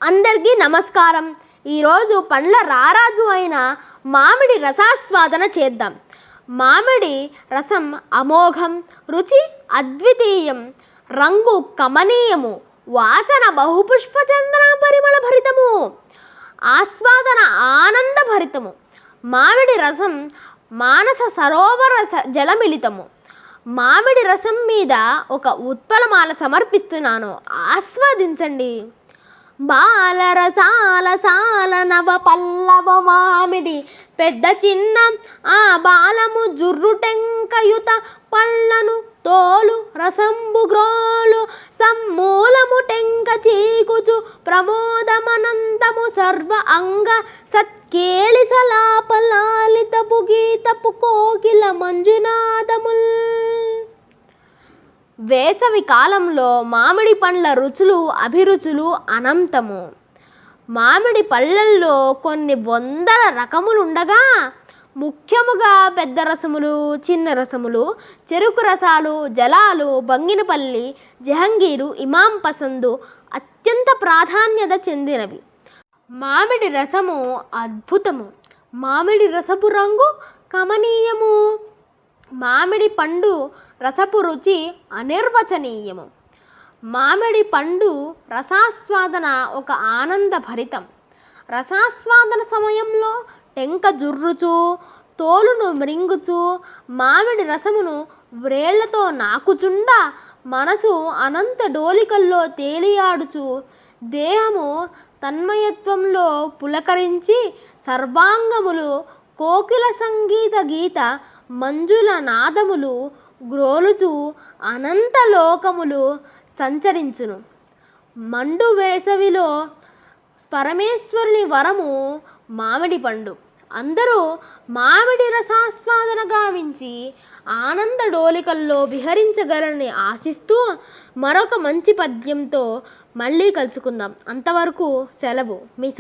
అందరికీ నమస్కారం. ఈరోజు పండ్ల రారాజు అయిన మామిడి రసాస్వాదన చేద్దాం. మామిడి రసం అమోఘం, రుచి అద్వితీయం, రంగు కమనీయము, వాసన బహుపుష్పచంద్ర పరిమళ భరితము, ఆస్వాదన ఆనందభరితము. మామిడి రసం మానస సరోవర జలమిళితము. మామిడి రసం మీద ఒక ఉత్పలమాల సమర్పిస్తున్నాను, ఆస్వాదించండి. బాలరసాల సాల నవ పల్లవ మామిడి పెద్ద చిన్న ఆ బాలము జుర్రుటెంకయుత పళ్ళను తోలు రసంబు గ్రోలు సమ్మూలము టెంక చీకుచు ప్రమోదమనంతము సర్వ అంగ సత్కేళి సలాపలాలితపు గీతపు కోకిల మంజునాదముల్. వేసవి కాలంలో మామిడి పండ్ల రుచులు అభిరుచులు అనంతము. మామిడి పళ్ళల్లో కొన్ని వందల రకములుండగా ముఖ్యముగా పెద్ద రసములు, చిన్న రసములు, చెరుకు రసాలు, జలాలు, బంగినపల్లి, జహంగీరు, ఇమాం పసందు అత్యంత ప్రాధాన్యత చెందినవి. మామిడి రసము అద్భుతము. మామిడి రసపు రంగు కమనీయము. మామిడి పండు రసపు రుచి అనిర్వచనీయము. మామిడి పండు రసాస్వాదన ఒక ఆనందభరితం. రసాస్వాదన సమయంలో టెంక జుర్రుచు, తోలును మ్రింగుచు, మామిడి రసమును వ్రేళ్లతో నాకుచుండ మనసు అనంత డోలికల్లో తేలియాడుచు, దేహము తన్మయత్వంలో పులకరించి, సర్వాంగములు కోకిల సంగీత గీత మంజుల నాదములు గ్రోలుచు అనంత లోకములు సంచరించును. మండు వేసవిలో పరమేశ్వరుని వరము మామిడి పండు. అందరూ మామిడి రసాస్వాదన గావించి ఆనంద డోలికల్లో విహరించగలరని ఆశిస్తూ మరొక మంచి పద్యంతో మళ్ళీ కలుసుకుందాం. అంతవరకు సెలవు. మీ